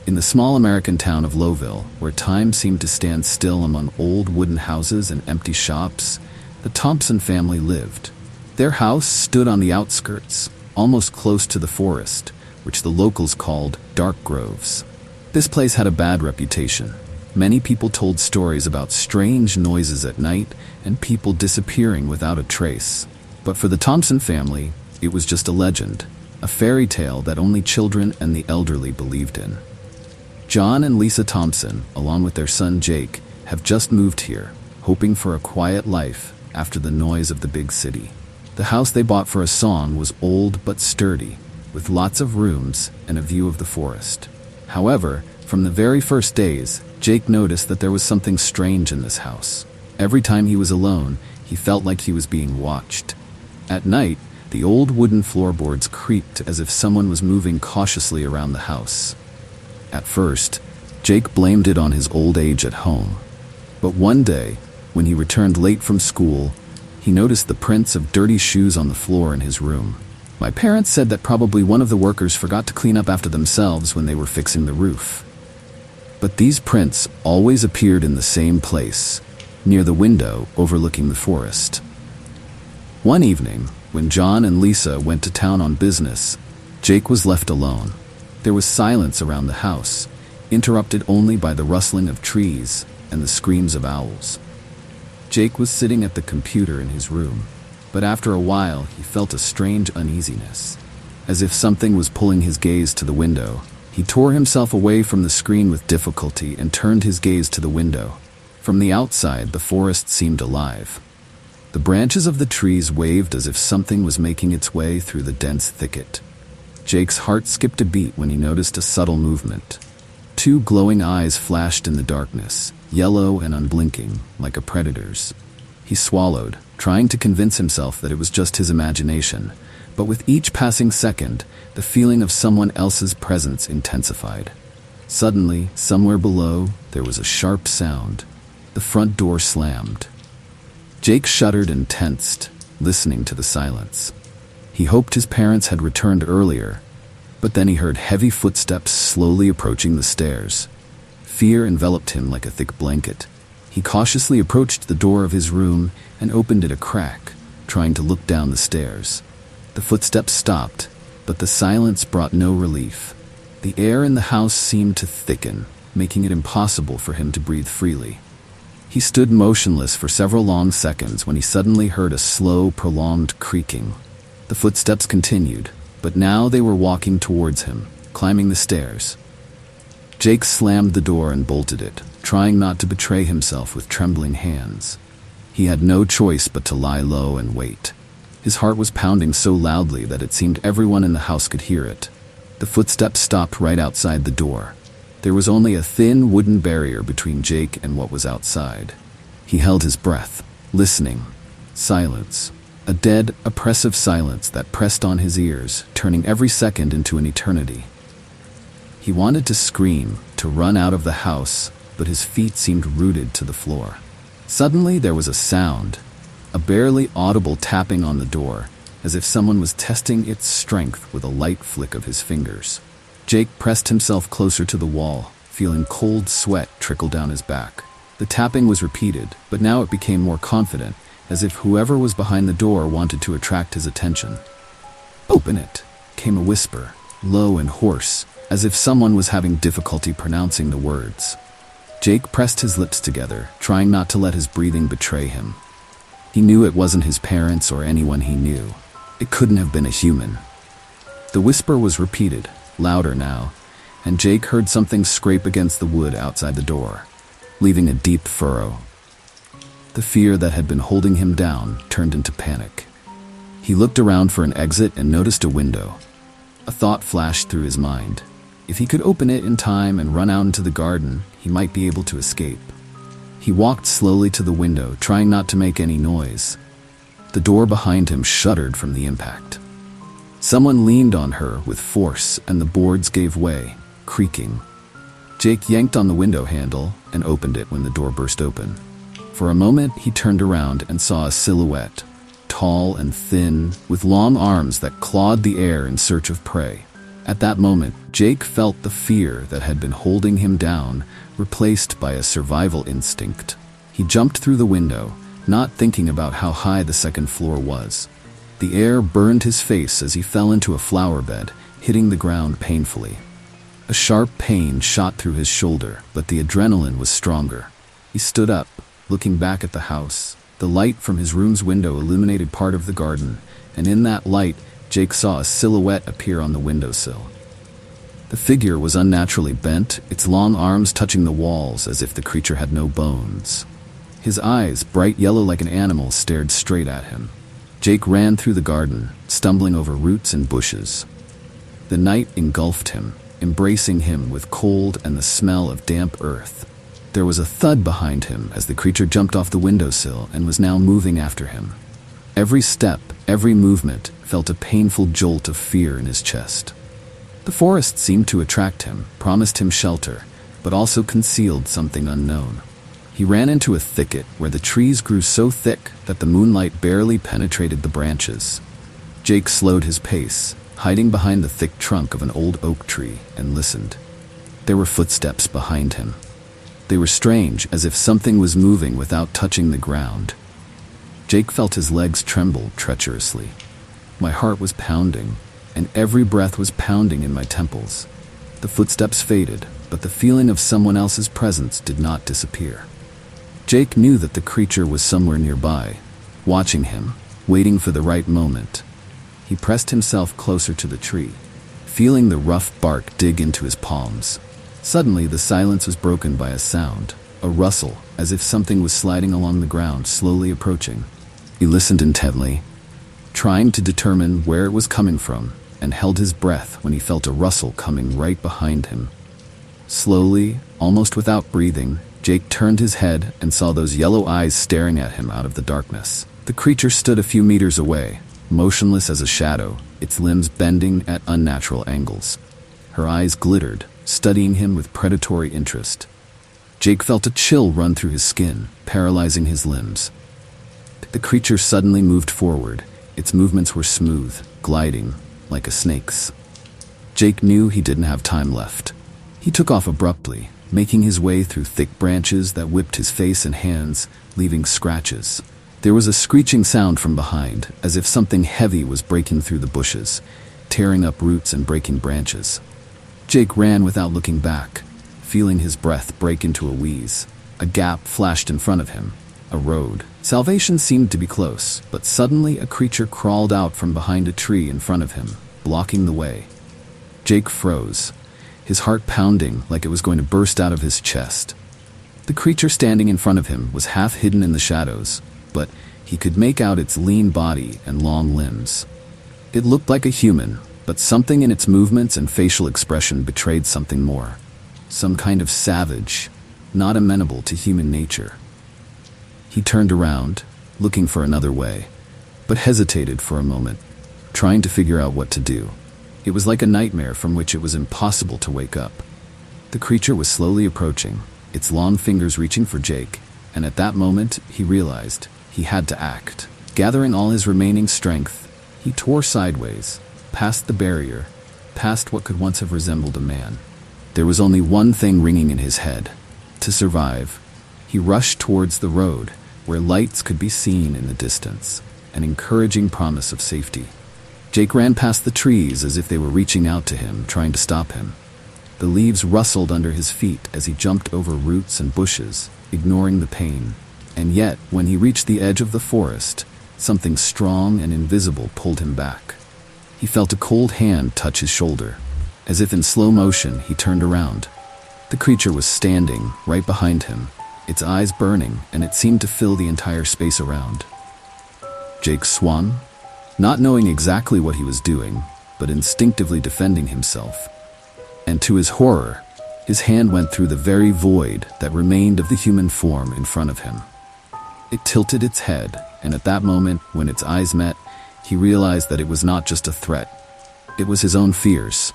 In the small American town of Lowville, where time seemed to stand still among old wooden houses and empty shops, the Thompson family lived. Their house stood on the outskirts, almost close to the forest, which the locals called Dark Groves. This place had a bad reputation. Many people told stories about strange noises at night and people disappearing without a trace. But for the Thompson family, it was just a legend, a fairy tale that only children and the elderly believed in. John and Lisa Thompson, along with their son Jake, have just moved here, hoping for a quiet life after the noise of the big city. The house they bought for a song was old but sturdy, with lots of rooms and a view of the forest. However, from the very first days, Jake noticed that there was something strange in this house. Every time he was alone, he felt like he was being watched. At night, the old wooden floorboards creaked as if someone was moving cautiously around the house. At first, Jake blamed it on his old age at home. But one day, when he returned late from school, he noticed the prints of dirty shoes on the floor in his room. My parents said that probably one of the workers forgot to clean up after themselves when they were fixing the roof. But these prints always appeared in the same place, near the window overlooking the forest. One evening, when John and Lisa went to town on business, Jake was left alone. There was silence around the house, interrupted only by the rustling of trees and the screams of owls. Jake was sitting at the computer in his room, but after a while he felt a strange uneasiness. As if something was pulling his gaze to the window, he tore himself away from the screen with difficulty and turned his gaze to the window. From the outside, the forest seemed alive. The branches of the trees waved as if something was making its way through the dense thicket. Jake's heart skipped a beat when he noticed a subtle movement. Two glowing eyes flashed in the darkness, yellow and unblinking, like a predator's. He swallowed, trying to convince himself that it was just his imagination, but with each passing second, the feeling of someone else's presence intensified. Suddenly, somewhere below, there was a sharp sound. The front door slammed. Jake shuddered and tensed, listening to the silence. He hoped his parents had returned earlier, but then he heard heavy footsteps slowly approaching the stairs. Fear enveloped him like a thick blanket. He cautiously approached the door of his room and opened it a crack, trying to look down the stairs. The footsteps stopped, but the silence brought no relief. The air in the house seemed to thicken, making it impossible for him to breathe freely. He stood motionless for several long seconds when he suddenly heard a slow, prolonged creaking. The footsteps continued, but now they were walking towards him, climbing the stairs. Jake slammed the door and bolted it, trying not to betray himself with trembling hands. He had no choice but to lie low and wait. His heart was pounding so loudly that it seemed everyone in the house could hear it. The footsteps stopped right outside the door. There was only a thin wooden barrier between Jake and what was outside. He held his breath, listening. Silence. A dead, oppressive silence that pressed on his ears, turning every second into an eternity. He wanted to scream, to run out of the house, but his feet seemed rooted to the floor. Suddenly there was a sound, a barely audible tapping on the door, as if someone was testing its strength with a light flick of his fingers. Jake pressed himself closer to the wall, feeling cold sweat trickle down his back. The tapping was repeated, but now it became more confident, as if whoever was behind the door wanted to attract his attention. "Open it," came a whisper, low and hoarse, as if someone was having difficulty pronouncing the words. Jake pressed his lips together, trying not to let his breathing betray him. He knew it wasn't his parents or anyone he knew. It couldn't have been a human. The whisper was repeated, louder now, and Jake heard something scrape against the wood outside the door, leaving a deep furrow. The fear that had been holding him down turned into panic. He looked around for an exit and noticed a window. A thought flashed through his mind. If he could open it in time and run out into the garden, he might be able to escape. He walked slowly to the window, trying not to make any noise. The door behind him shuddered from the impact. Someone leaned on her with force, and the boards gave way, creaking. Jake yanked on the window handle and opened it when the door burst open. For a moment, he turned around and saw a silhouette, tall and thin, with long arms that clawed the air in search of prey. At that moment, Jake felt the fear that had been holding him down, replaced by a survival instinct. He jumped through the window, not thinking about how high the second floor was. The air burned his face as he fell into a flower bed, hitting the ground painfully. A sharp pain shot through his shoulder, but the adrenaline was stronger. He stood up, looking back at the house. The light from his room's window illuminated part of the garden, and in that light, Jake saw a silhouette appear on the windowsill. The figure was unnaturally bent, its long arms touching the walls as if the creature had no bones. His eyes, bright yellow like an animal, stared straight at him. Jake ran through the garden, stumbling over roots and bushes. The night engulfed him, embracing him with cold and the smell of damp earth. There was a thud behind him as the creature jumped off the windowsill and was now moving after him. Every step, every movement, felt a painful jolt of fear in his chest. The forest seemed to attract him, promised him shelter, but also concealed something unknown. He ran into a thicket where the trees grew so thick that the moonlight barely penetrated the branches. Jake slowed his pace, hiding behind the thick trunk of an old oak tree, and listened. There were footsteps behind him. They were strange, as if something was moving without touching the ground. Jake felt his legs tremble treacherously. My heart was pounding, and every breath was pounding in my temples. The footsteps faded, but the feeling of someone else's presence did not disappear. Jake knew that the creature was somewhere nearby, watching him, waiting for the right moment. He pressed himself closer to the tree, feeling the rough bark dig into his palms. Suddenly, the silence was broken by a sound, a rustle, as if something was sliding along the ground, slowly approaching. He listened intently, trying to determine where it was coming from, and held his breath when he felt a rustle coming right behind him. Slowly, almost without breathing, Jake turned his head and saw those yellow eyes staring at him out of the darkness. The creature stood a few meters away, motionless as a shadow, its limbs bending at unnatural angles. Her eyes glittered, studying him with predatory interest. Jake felt a chill run through his skin, paralyzing his limbs. The creature suddenly moved forward. Its movements were smooth, gliding, like a snake's. Jake knew he didn't have time left. He took off abruptly, making his way through thick branches that whipped his face and hands, leaving scratches. There was a screeching sound from behind, as if something heavy was breaking through the bushes, tearing up roots and breaking branches. Jake ran without looking back, feeling his breath break into a wheeze. A gap flashed in front of him. A road. Salvation seemed to be close, but suddenly a creature crawled out from behind a tree in front of him, blocking the way. Jake froze, his heart pounding like it was going to burst out of his chest. The creature standing in front of him was half hidden in the shadows, but he could make out its lean body and long limbs. It looked like a human, but something in its movements and facial expression betrayed something more. Some kind of savage, not amenable to human nature. He turned around, looking for another way, but hesitated for a moment, trying to figure out what to do. It was like a nightmare from which it was impossible to wake up. The creature was slowly approaching, its long fingers reaching for Jake, and at that moment he realized he had to act. Gathering all his remaining strength, he tore sideways, past the barrier, past what could once have resembled a man. There was only one thing ringing in his head: to survive. He rushed towards the road, where lights could be seen in the distance, an encouraging promise of safety. Jake ran past the trees as if they were reaching out to him, trying to stop him. The leaves rustled under his feet as he jumped over roots and bushes, ignoring the pain. And yet, when he reached the edge of the forest, something strong and invisible pulled him back. He felt a cold hand touch his shoulder. As if in slow motion, he turned around. The creature was standing right behind him, its eyes burning, and it seemed to fill the entire space around. Jake swung, not knowing exactly what he was doing, but instinctively defending himself. And to his horror, his hand went through the very void that remained of the human form in front of him. It tilted its head, and at that moment, when its eyes met, he realized that it was not just a threat. It was his own fears,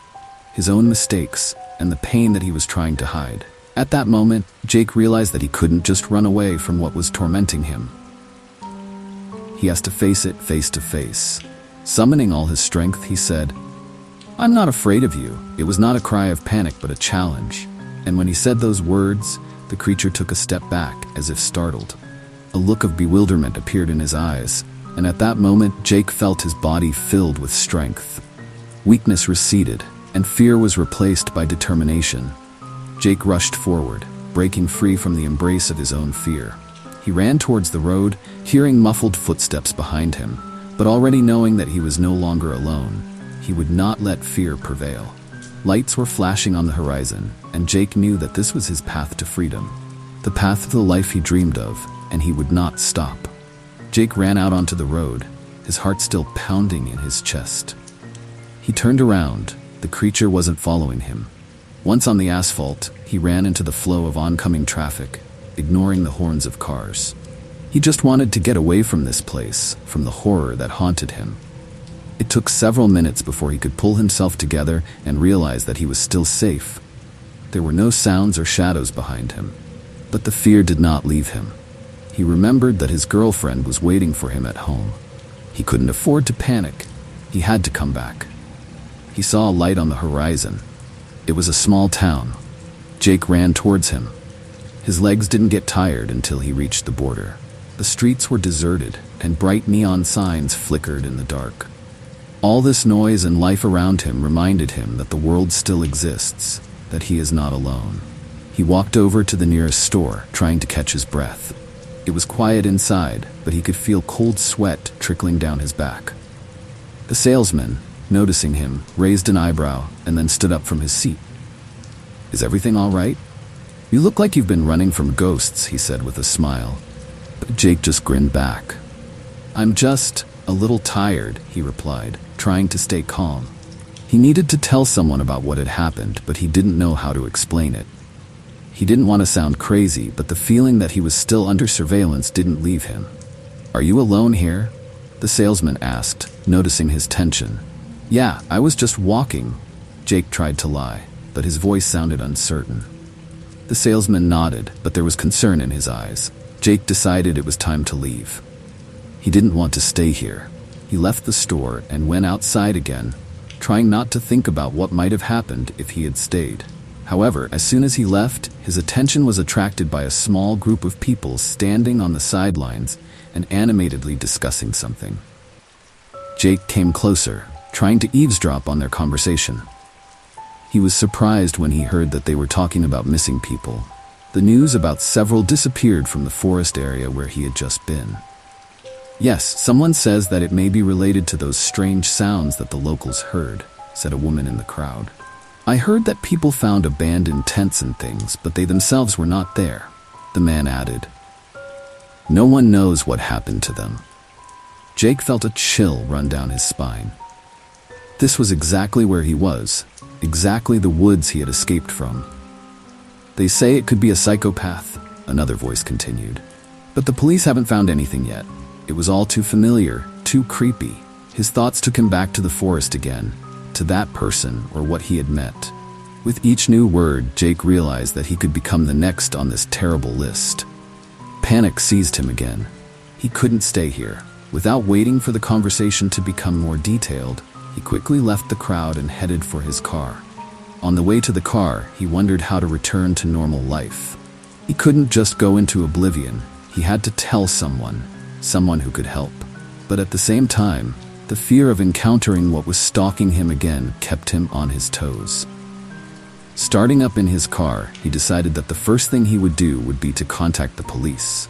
his own mistakes, and the pain that he was trying to hide. At that moment, Jake realized that he couldn't just run away from what was tormenting him. He has to face it face to face. Summoning all his strength, he said, "I'm not afraid of you." It was not a cry of panic, but a challenge. And when he said those words, the creature took a step back, as if startled. A look of bewilderment appeared in his eyes, and at that moment, Jake felt his body filled with strength. Weakness receded, and fear was replaced by determination. Jake rushed forward, breaking free from the embrace of his own fear. He ran towards the road, hearing muffled footsteps behind him, but already knowing that he was no longer alone. He would not let fear prevail. Lights were flashing on the horizon, and Jake knew that this was his path to freedom, the path to the life he dreamed of, and he would not stop. Jake ran out onto the road, his heart still pounding in his chest. He turned around. The creature wasn't following him. Once on the asphalt, he ran into the flow of oncoming traffic, ignoring the horns of cars. He just wanted to get away from this place, from the horror that haunted him. It took several minutes before he could pull himself together and realize that he was still safe. There were no sounds or shadows behind him, but the fear did not leave him. He remembered that his girlfriend was waiting for him at home. He couldn't afford to panic. He had to come back. He saw a light on the horizon. It was a small town. Jake ran towards him. His legs didn't get tired until he reached the border. The streets were deserted, and bright neon signs flickered in the dark. All this noise and life around him reminded him that the world still exists, that he is not alone. He walked over to the nearest store, trying to catch his breath. It was quiet inside, but he could feel cold sweat trickling down his back. The salesman, noticing him, raised an eyebrow and then stood up from his seat. "Is everything all right? You look like you've been running from ghosts," he said with a smile. But Jake just grinned back. "I'm just a little tired," he replied, trying to stay calm. He needed to tell someone about what had happened, but he didn't know how to explain it. He didn't want to sound crazy, but the feeling that he was still under surveillance didn't leave him. "Are you alone here?" the salesman asked, noticing his tension. "Yeah, I was just walking." Jake tried to lie, but his voice sounded uncertain. The salesman nodded, but there was concern in his eyes. Jake decided it was time to leave. He didn't want to stay here. He left the store and went outside again, trying not to think about what might have happened if he had stayed. However, as soon as he left, his attention was attracted by a small group of people standing on the sidelines and animatedly discussing something. Jake came closer, trying to eavesdrop on their conversation. He was surprised when he heard that they were talking about missing people. The news about several disappeared from the forest area where he had just been. "Yes, someone says that it may be related to those strange sounds that the locals heard," said a woman in the crowd. "I heard that people found abandoned tents and things, but they themselves were not there," the man added. "No one knows what happened to them." Jake felt a chill run down his spine. This was exactly where he was, exactly the woods he had escaped from. "They say it could be a psychopath," another voice continued. "But the police haven't found anything yet. It was all too familiar, too creepy." His thoughts took him back to the forest again, to that person or what he had met. With each new word, Jake realized that he could become the next on this terrible list. Panic seized him again. He couldn't stay here. Without waiting for the conversation to become more detailed, he quickly left the crowd and headed for his car. On the way to the car, he wondered how to return to normal life. He couldn't just go into oblivion. He had to tell someone who could help. But at the same time, the fear of encountering what was stalking him again kept him on his toes. Starting up in his car, he decided that the first thing he would do would be to contact the police.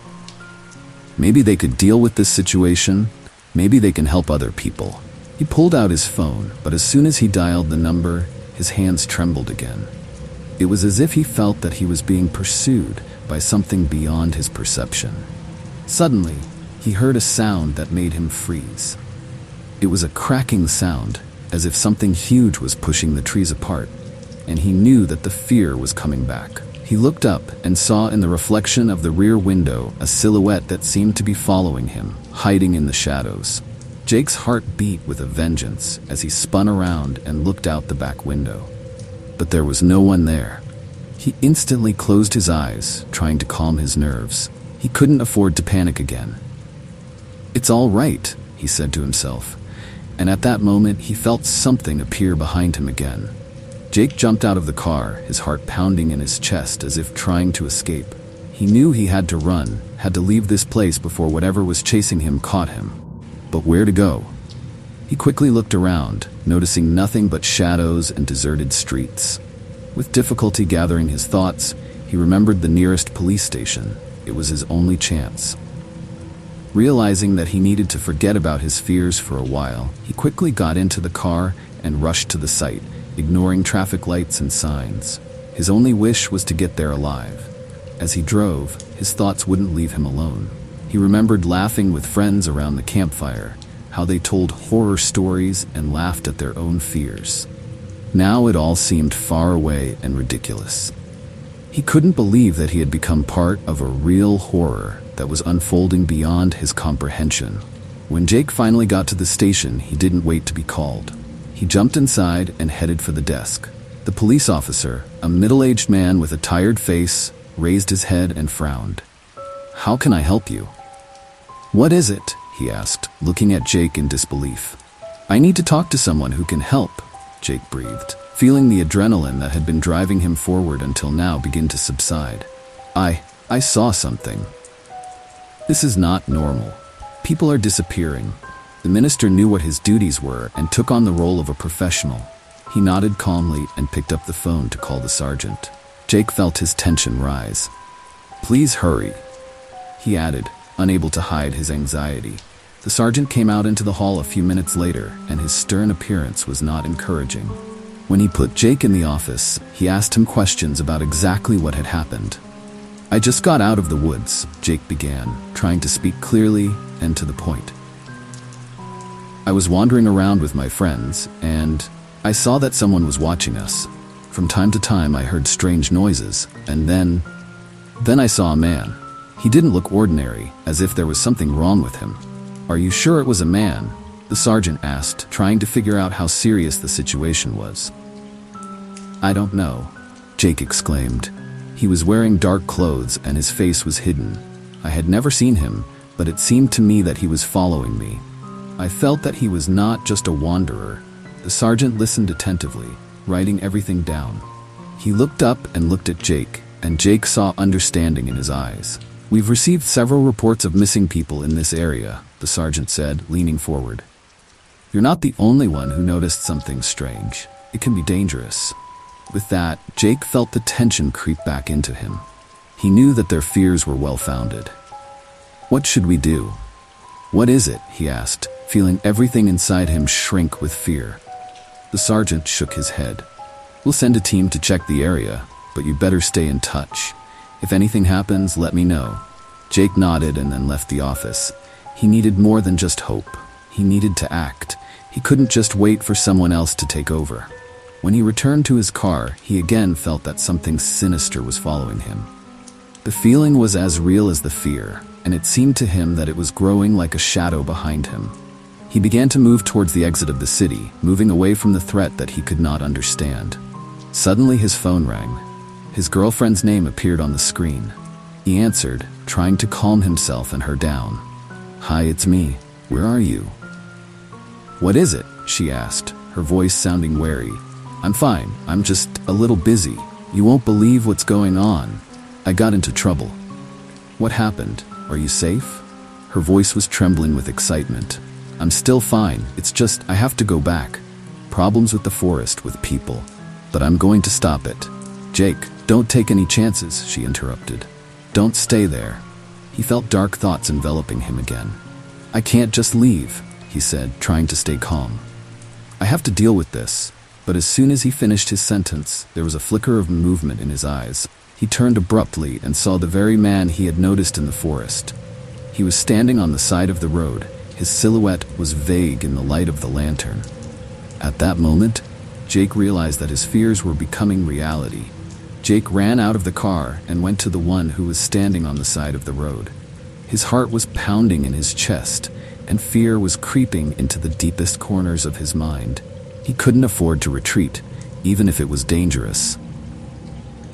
Maybe they could deal with this situation. Maybe they can help other people. He pulled out his phone, but as soon as he dialed the number, his hands trembled again. It was as if he felt that he was being pursued by something beyond his perception. Suddenly, he heard a sound that made him freeze. It was a cracking sound, as if something huge was pushing the trees apart, and he knew that the fear was coming back. He looked up and saw in the reflection of the rear window a silhouette that seemed to be following him, hiding in the shadows. Jake's heart beat with a vengeance as he spun around and looked out the back window. But there was no one there. He instantly closed his eyes, trying to calm his nerves. He couldn't afford to panic again. "It's all right," he said to himself, and at that moment he felt something appear behind him again. Jake jumped out of the car, his heart pounding in his chest as if trying to escape. He knew he had to run, had to leave this place before whatever was chasing him caught him. But where to go? He quickly looked around, noticing nothing but shadows and deserted streets. With difficulty gathering his thoughts, he remembered the nearest police station. It was his only chance. Realizing that he needed to forget about his fears for a while, he quickly got into the car and rushed to the site, ignoring traffic lights and signs. His only wish was to get there alive. As he drove, his thoughts wouldn't leave him alone. He remembered laughing with friends around the campfire, how they told horror stories and laughed at their own fears. Now it all seemed far away and ridiculous. He couldn't believe that he had become part of a real horror that was unfolding beyond his comprehension. When Jake finally got to the station, he didn't wait to be called. He jumped inside and headed for the desk. The police officer, a middle-aged man with a tired face, raised his head and frowned. "How can I help you?" "What is it?" he asked, looking at Jake in disbelief. "I need to talk to someone who can help," Jake breathed, feeling the adrenaline that had been driving him forward until now begin to subside. I saw something. This is not normal. People are disappearing." The minister knew what his duties were and took on the role of a professional. He nodded calmly and picked up the phone to call the sergeant. Jake felt his tension rise. "Please hurry," he added, unable to hide his anxiety. The sergeant came out into the hall a few minutes later, and his stern appearance was not encouraging. When he put Jake in the office, he asked him questions about exactly what had happened. "I just got out of the woods," Jake began, trying to speak clearly and to the point. "I was wandering around with my friends, and I saw that someone was watching us. From time to time I heard strange noises, and then I saw a man. He didn't look ordinary, as if there was something wrong with him." "Are you sure it was a man?" the sergeant asked, trying to figure out how serious the situation was. "I don't know," Jake exclaimed. He was wearing dark clothes and his face was hidden. "I had never seen him, but it seemed to me that he was following me. I felt that he was not just a wanderer." The sergeant listened attentively, writing everything down. He looked up and looked at Jake, and Jake saw understanding in his eyes. "We've received several reports of missing people in this area," the sergeant said, leaning forward. "You're not the only one who noticed something strange. It can be dangerous." With that, Jake felt the tension creep back into him. He knew that their fears were well-founded. "What should we do?" "What is it?" he asked, feeling everything inside him shrink with fear. The sergeant shook his head. "We'll send a team to check the area, but you better stay in touch. If anything happens, let me know." Jake nodded and then left the office. He needed more than just hope. He needed to act. He couldn't just wait for someone else to take over. When he returned to his car, he again felt that something sinister was following him. The feeling was as real as the fear, and it seemed to him that it was growing like a shadow behind him. He began to move towards the exit of the city, moving away from the threat that he could not understand. Suddenly his phone rang. His girlfriend's name appeared on the screen. He answered, trying to calm himself and her down. "Hi, it's me. Where are you?" "What is it?" she asked, her voice sounding wary. "I'm fine. I'm just a little busy. You won't believe what's going on. I got into trouble." "What happened? Are you safe?" Her voice was trembling with excitement. "I'm still fine. It's just I have to go back. Problems with the forest, with people. But I'm going to stop it." "Jake, don't take any chances," she interrupted. "Don't stay there." He felt dark thoughts enveloping him again. "I can't just leave," he said, trying to stay calm. "I have to deal with this." But as soon as he finished his sentence, there was a flicker of movement in his eyes. He turned abruptly and saw the very man he had noticed in the forest. He was standing on the side of the road. His silhouette was vague in the light of the lantern. At that moment, Jake realized that his fears were becoming reality. Jake ran out of the car and went to the one who was standing on the side of the road. His heart was pounding in his chest, and fear was creeping into the deepest corners of his mind. He couldn't afford to retreat, even if it was dangerous.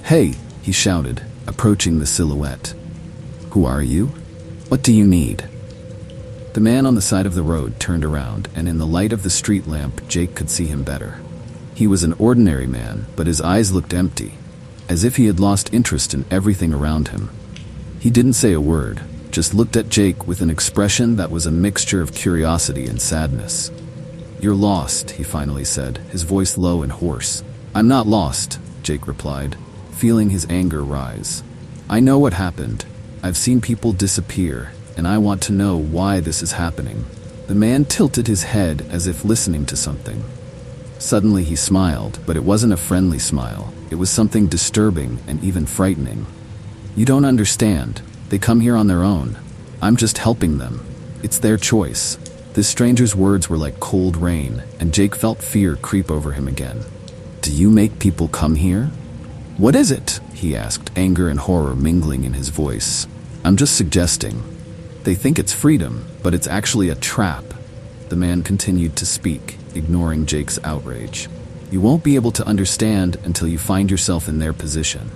"Hey," he shouted, approaching the silhouette. "Who are you? What do you need?" The man on the side of the road turned around, and in the light of the street lamp, Jake could see him better. He was an ordinary man, but his eyes looked empty, as if he had lost interest in everything around him. He didn't say a word, just looked at Jake with an expression that was a mixture of curiosity and sadness. "You're lost," he finally said, his voice low and hoarse. "I'm not lost," Jake replied, feeling his anger rise. "I know what happened. I've seen people disappear, and I want to know why this is happening." The man tilted his head as if listening to something. Suddenly he smiled, but it wasn't a friendly smile. It was something disturbing and even frightening. "You don't understand. They come here on their own. I'm just helping them. It's their choice." This stranger's words were like cold rain, and Jake felt fear creep over him again. "Do you make people come here?" "What is it?" he asked, anger and horror mingling in his voice. "I'm just suggesting. They think it's freedom, but it's actually a trap." The man continued to speak, ignoring Jake's outrage. "You won't be able to understand until you find yourself in their position."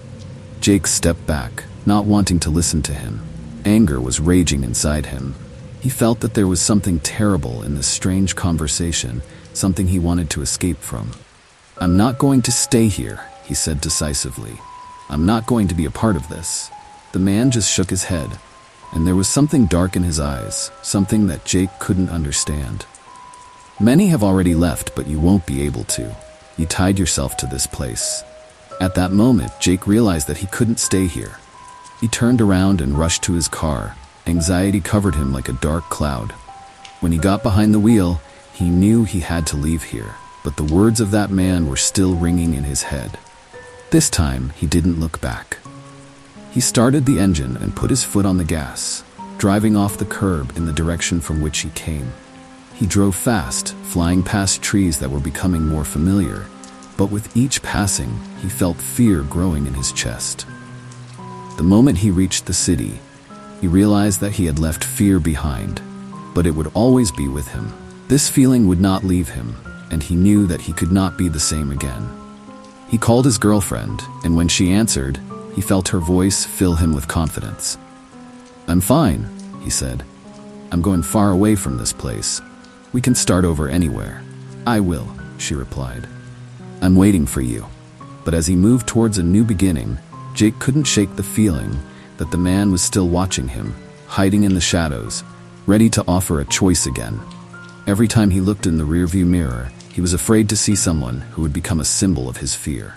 Jake stepped back, not wanting to listen to him. Anger was raging inside him. He felt that there was something terrible in this strange conversation, something he wanted to escape from. "I'm not going to stay here," he said decisively. "I'm not going to be a part of this." The man just shook his head, and there was something dark in his eyes, something that Jake couldn't understand. "Many have already left, but you won't be able to. You tied yourself to this place." At that moment, Jake realized that he couldn't stay here. He turned around and rushed to his car. Anxiety covered him like a dark cloud. When he got behind the wheel, he knew he had to leave here, but the words of that man were still ringing in his head. This time, he didn't look back. He started the engine and put his foot on the gas, driving off the curb in the direction from which he came. He drove fast, flying past trees that were becoming more familiar, but with each passing, he felt fear growing in his chest. The moment he reached the city, he realized that he had left fear behind, but it would always be with him. This feeling would not leave him, and he knew that he could not be the same again. He called his girlfriend, and when she answered, he felt her voice fill him with confidence. "I'm fine," he said. "I'm going far away from this place. We can start over anywhere." "I will," she replied. "I'm waiting for you." But as he moved towards a new beginning, Jake couldn't shake the feeling that the man was still watching him, hiding in the shadows, ready to offer a choice again. Every time he looked in the rearview mirror, he was afraid to see someone who would become a symbol of his fear.